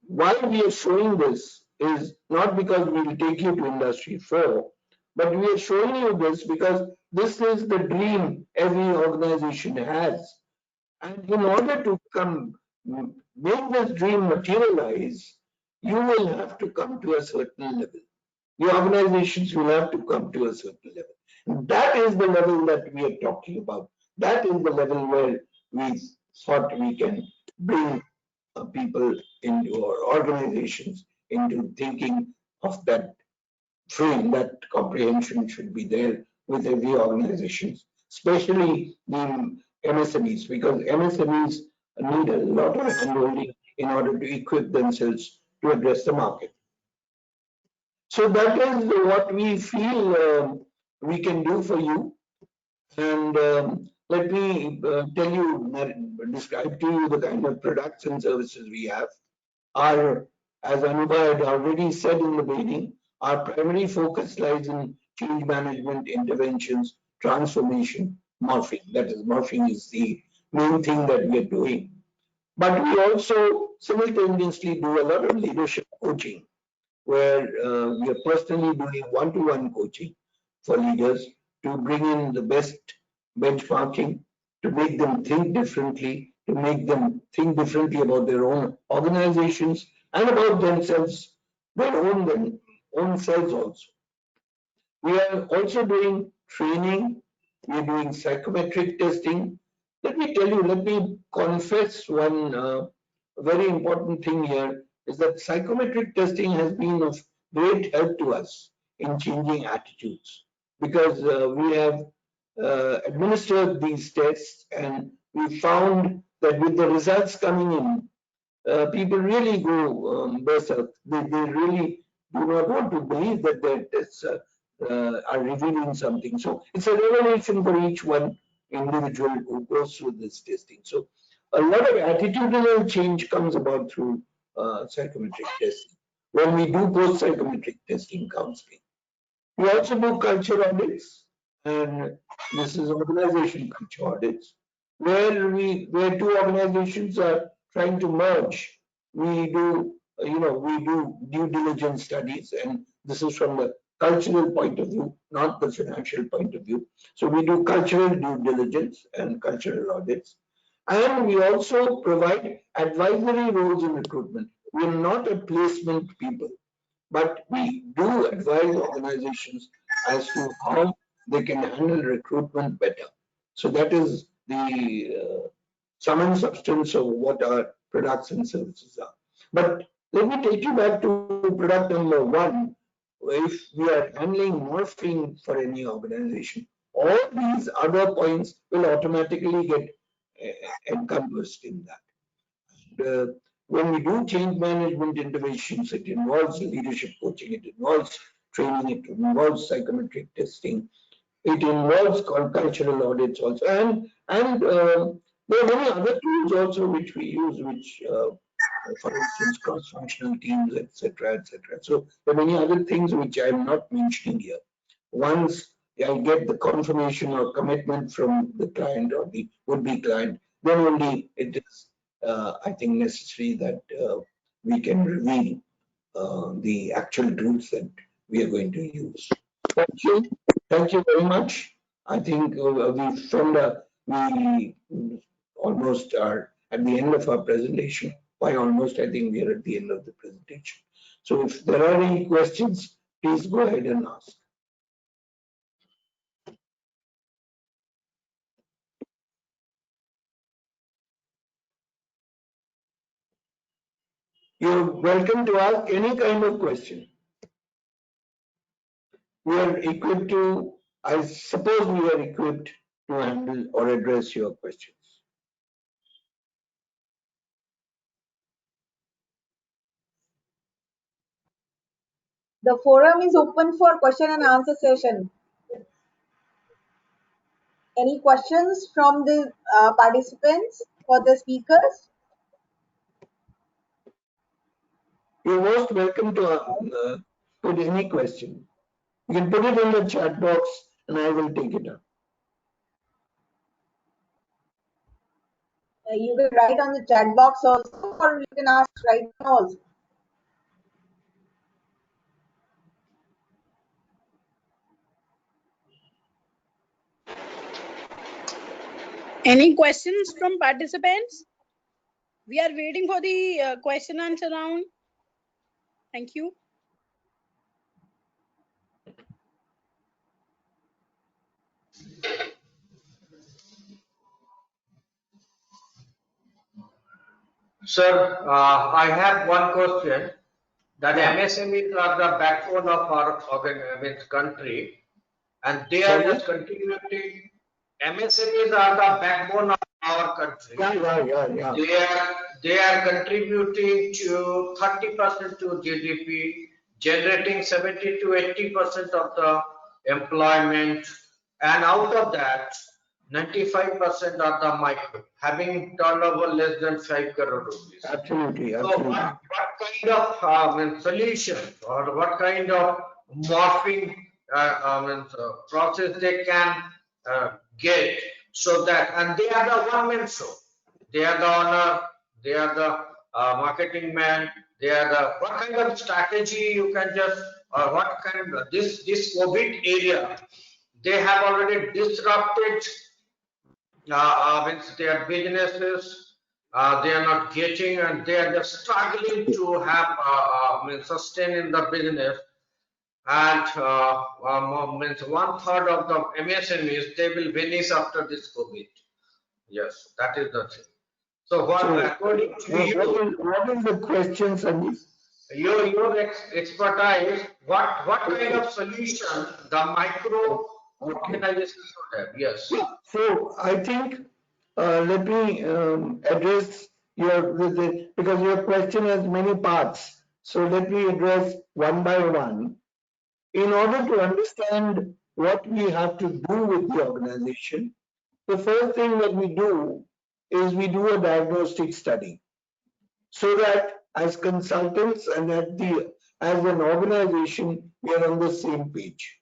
D: why we are showing this is not because we will take you to Industry 4, but we are showing you this because this is the dream every organization has. And in order to make this dream materialize, you will have to come to a certain level. The organizations will have to come to a certain level. And that is the level that we are talking about. That is the level where we thought we can bring people into our organizations into thinking of that frame, that comprehension should be there with every organization, especially the MSMEs, because MSMEs need a lot of handholding in order to equip themselves to address the market. So that is what we feel we can do for you. And let me tell you, describe to you the kind of products and services we have. As Anubha had already said in the beginning, our primary focus lies in change management, interventions, transformation, morphing. That is, morphing is the main thing that we are doing. But we also simultaneously do a lot of leadership coaching, where we are personally doing one-to-one coaching for leaders to bring in the best benchmarking, to make them think differently, to make them think differently about their own organizations and about themselves, their own selves also. We are also doing training, we are doing psychometric testing. Let me tell you, let me confess one very important thing here is that psychometric testing has been of great help to us in changing attitudes because we have administered these tests and we found that with the results coming in, people really go berserk. They really do not want to believe that their tests are revealing something. So it's a revelation for each one individual who goes through this testing. So a lot of attitudinal change comes about through psychometric testing. When we do post-psychometric testing counseling, we also do culture audits, and this is organization culture audits, where two organizations are trying to merge. We do we do due diligence studies, and this is from the cultural point of view, not the financial point of view. So we do cultural due diligence and cultural audits, and we also provide advisory roles in recruitment. We are not a placement people, but we do advise organizations as to how they can handle recruitment better. So that is the sum and substance of what our products and services are. But let me take you back to product number one. If we are handling morphing for any organization, all these other points will automatically get encompassed in that. When we do change management interventions, it involves leadership coaching, it involves training, it involves psychometric testing, it involves cultural audits also, and there are many other tools also which we use, which for instance cross-functional teams, etc., etc. So there are many other things which I am not mentioning here. Once I get the confirmation or commitment from the client or the would-be client, then only it is I think necessary that we can reveal the actual tools that we are going to use. Thank you very much. I think we almost are at the end of our presentation. By almost, I think we are at the end of the presentation. So if there are any questions, please go ahead and ask. You're welcome to ask any kind of question. We are equipped to, I suppose we are equipped to handle or address your questions.
C: The forum is open for question and answer session. Any questions from the participants for the speakers?
D: You're most welcome to put any question. You can put it in the chat box and I will take it up.
C: You can write on the chat box also, or you can ask right now also.
B: Any questions from participants? We are waiting for the question answer round. Thank you.
E: Sir, I have one question. That MSMEs are the backbone of our country, and they are just contributing. MSMEs are the backbone of our country.
D: Yeah.
E: They are contributing to 30% to GDP, generating 70 to 80% of the employment, and out of that, 95% are the micro, having turnover less than 5 crore rupees.
D: Absolutely.
E: So what kind of solution or what kind of morphing process they can get, so that, and they are the one-man show. They are the owner, they are the marketing man, they are the, what kind of strategy you can just, or what kind of, this COVID area, they have already disrupted their businesses, they are not getting, and they are just struggling to have sustain in the business. and means 1/3 of the MSMEs, they will vanish after this COVID. Yes, that is the thing. So what,
D: So,
E: according to you,
D: what is the question, Sanjeev?
E: your expertise, what kind of solution the micro organizations should have? Yes.
D: So I think let me address because your question has many parts. So let me address one by one. In order to understand what we have to do with the organization, the first thing that we do is we do a diagnostic study, so that as consultants and as an organization, we are on the same page.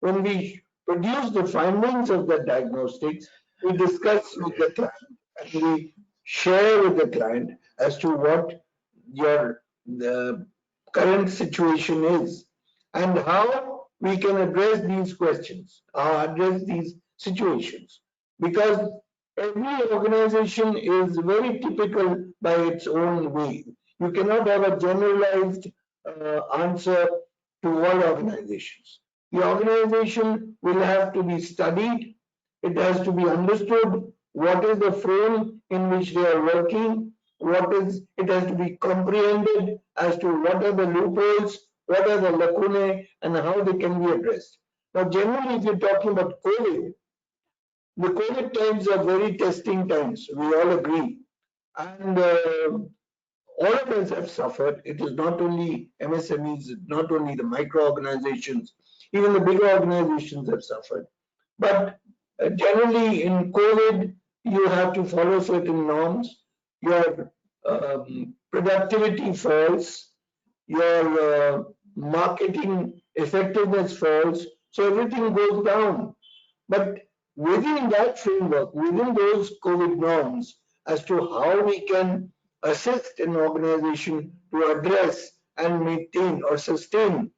D: When we produce the findings of the diagnostics, we discuss with the client and we share with the client as to what the current situation is and how we can address these questions, address these situations. Because every organization is very typical by its own way. You cannot have a generalized answer to all organizations. The organization will have to be studied. It has to be understood what is the frame in which they are working. It has to be comprehended as to what are the loopholes, what are the lacunae, and how they can be addressed. Now, generally, if you're talking about COVID, the COVID times are very testing times. We all agree, and all of us have suffered. It is not only MSMEs, not only the micro organizations, even the bigger organizations have suffered. But generally in COVID, you have to follow certain norms. Your productivity falls, your marketing effectiveness falls, so everything goes down. But within that framework, within those COVID norms, as to how we can assist an organization to address and maintain or sustain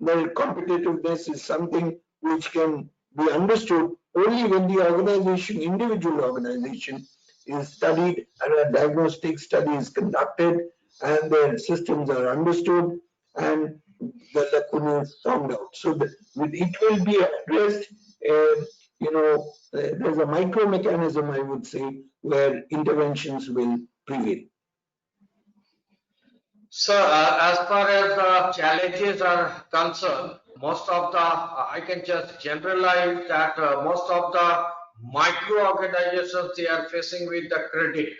D: the competitiveness is something which can be understood only when the organization, individual organization, is studied and a diagnostic study is conducted and their systems are understood and the lacunae found out. So that it will be addressed, there's a micro mechanism, I would say, where interventions will prevail.
E: So, as far as the challenges are concerned, most of the, I can just generalize that most of the micro organizations, they are facing with the credit.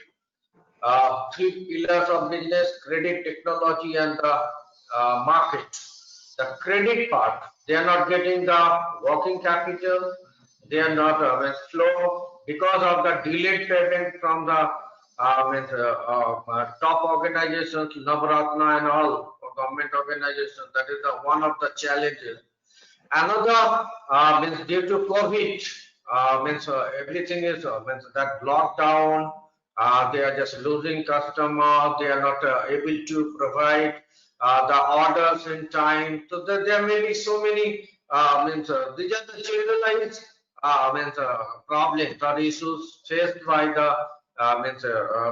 E: Three pillars of business: credit, technology, and the market. The credit part, they are not getting the working capital, they are not flow because of the delayed payment from the top organizations, Navratna and all government organizations. That is one of the challenges. Another means due to COVID, everything is means that lockdown. They are just losing customer. They are not able to provide the orders in time. So there may be so many these are the generalized problems or issues faced by the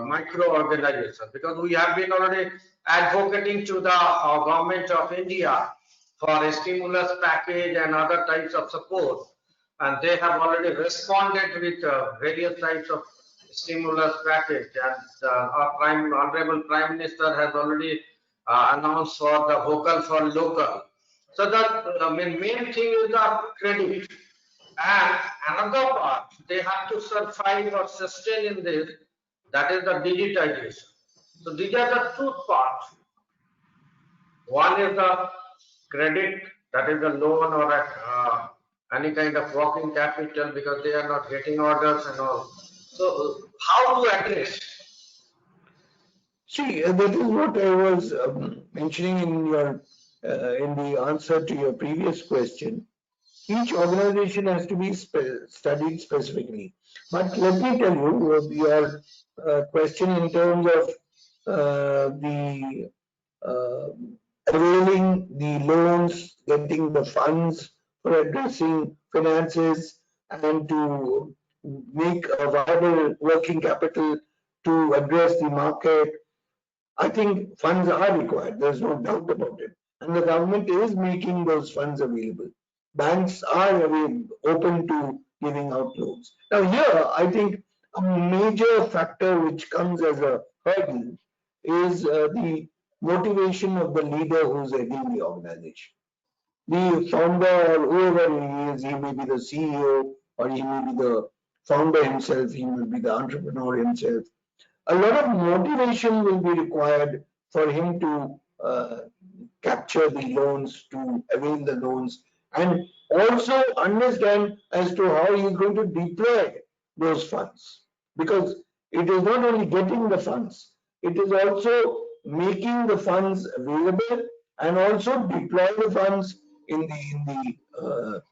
E: micro organization, because we have been already advocating to the government of India for a stimulus package and other types of support, and they have already responded with various types of stimulus package, and our honorable Prime Minister has already announced for the vocal for local. So the main thing is the credit. And another part, they have to survive or sustain in this, that is the digitization. So these are the two parts. One is the credit, that is the loan or any kind of working capital, because they are not getting orders and all. So how to address?
D: See, that is what I was mentioning in the answer to your previous question. Each organization has to be studied specifically. But let me tell you, your question in terms of the availing the loans, getting the funds for addressing finances, and to make a viable working capital to address the market. I think funds are required. There's no doubt about it. and the government is making those funds available. Banks are open to giving out loans. Now here, I think a major factor which comes as a hurdle is the motivation of the leader who's heading the organization. The founder or whoever he is, he may be the CEO or he may be the founder himself, he may be the entrepreneur himself. A lot of motivation will be required for him to capture the loans, to avail the loans, and also understand as to how he is going to deploy those funds. Because it is not only getting the funds, it is also making the funds available and also deploy the funds in the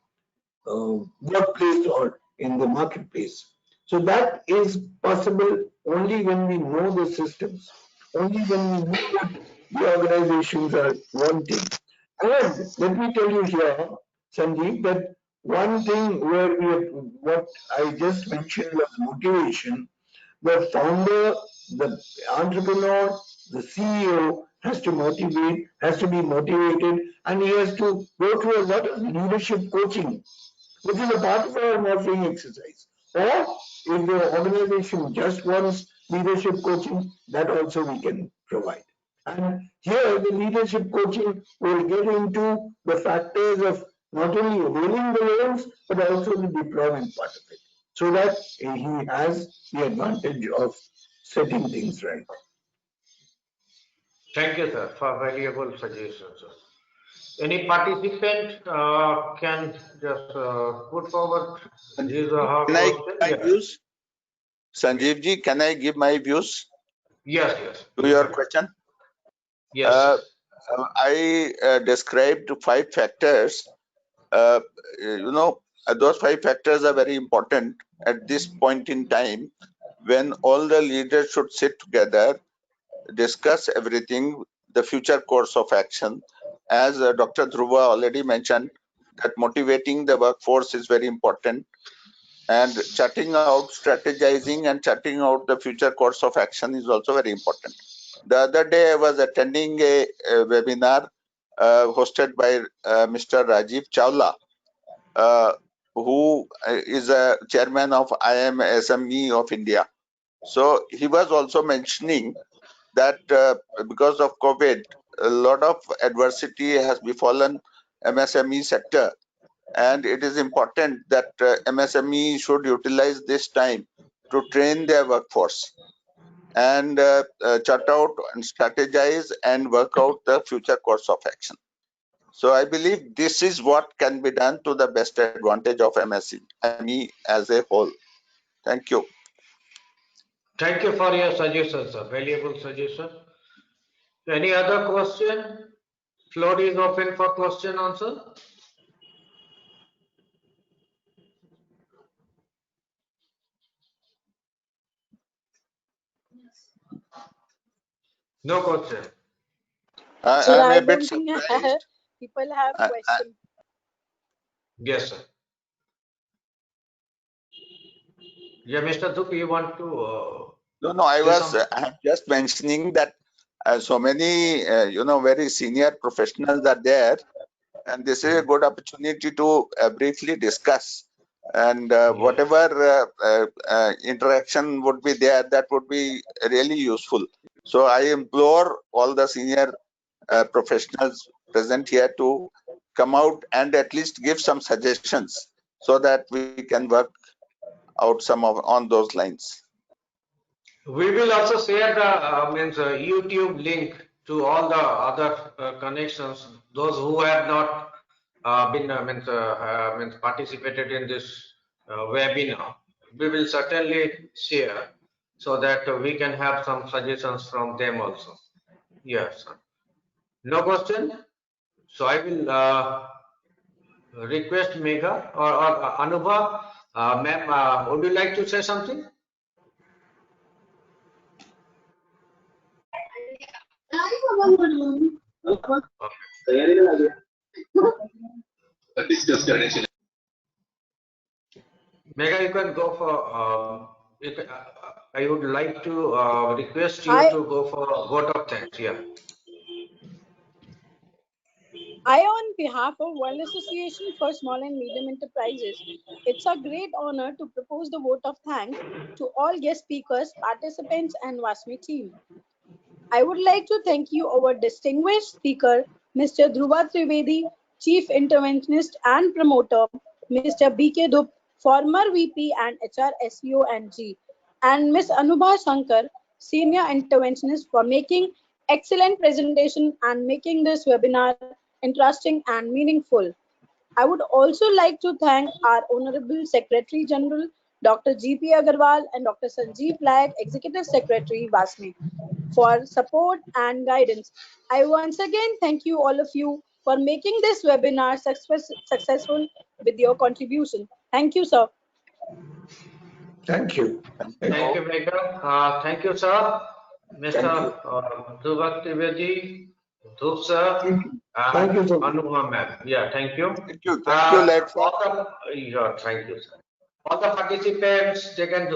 D: workplace or in the marketplace. So that is possible only when we know the systems, only when we know what the organizations are wanting. And let me tell you here, Sanjeev, that one thing where what I just mentioned was motivation. The founder, the entrepreneur, the CEO has to motivate, has to be motivated, and he has to go through a lot of leadership coaching, which is a part of our morphing exercise. Or if the organization just wants leadership coaching, that also we can provide. And here the leadership coaching will get into the factors of not only availing the loans, but also the deployment part of it, so that he has the advantage of setting things right.
E: Thank you, sir, for valuable suggestions, sir. Any participant can just put forward his or her
F: Can I give
E: question?
F: my
E: Yeah.
F: views? Sanjeev ji, can I give my views
E: Yes, yes.
F: to your question?
E: Yes.
F: I described 5 factors. Those 5 factors are very important at this point in time when all the leaders should sit together, discuss everything, the future course of action. As Dr. Dhruva already mentioned, that motivating the workforce is very important, and charting out, strategizing and charting out the future course of action is also very important. The other day I was attending a webinar hosted by Mr. Rajiv Chawla, who is a chairman of IMSME of India. So he was also mentioning that because of COVID, a lot of adversity has befallen MSME sector, and it is important that MSME should utilize this time to train their workforce and chart out and strategize and work out the future course of action. So I believe this is what can be done to the best advantage of MSME as a whole. Thank you.
E: Thank you for your suggestion, sir. Valuable suggestion. Any other question? Floor is open for question answer. No question.
B: Sir,
F: I'm
B: I
F: a bit
B: don't think
F: surprised.
B: people have
F: I-
B: questions.
E: Yes, sir. Yeah, Mr. Dhup, you want to
F: No, I
E: say
F: was
E: something?
F: I'm just mentioning that so many very senior professionals are there, and this is a good opportunity to briefly discuss, and whatever interaction would be there, that would be really useful. So I implore all the senior professionals present here to come out and at least give some suggestions so that we can work out some of on those lines.
E: We will also share the YouTube link to all the other connections. Those who have not been participated in this webinar, we will certainly share so that we can have some suggestions from them also. Yes. No question. So I will request Megha or Anubha. Ma'am, would you like to say something? Megha, you can go for. I would like to request you to go for vote of thanks. Yeah.
B: I, on behalf of World Association for Small and Medium Enterprises, it's a great honor to propose the vote of thanks to all guest speakers, participants, and WASME team. I would like to thank you, our distinguished speaker, Mr. Dhruva Trivedi, Chief Interventionist and Promoter, Mr. B.K. Dhup, former VP and HR SEO and G, and Ms. Anubha Shankar, Senior Interventionist, for making excellent presentation and making this webinar interesting and meaningful. I would also like to thank our Honorable Secretary General, Dr. G.P. Agarwal and Dr. Sanjeev Laik, Executive Secretary, WASME, for support and guidance. I once again thank you, all of you, for making this webinar successful with your contribution. Thank you, sir.
D: Thank you.
E: Thank you, Megha. Thank you, sir. Mr.
D: Thank you.
E: Dhruva Trivedi, Dhup sir,
D: Thank you
E: and
D: so much.
E: Anubha ma'am. Yeah, thank you.
F: Thank you, lad.
E: Thank you, sir. All the participants, they can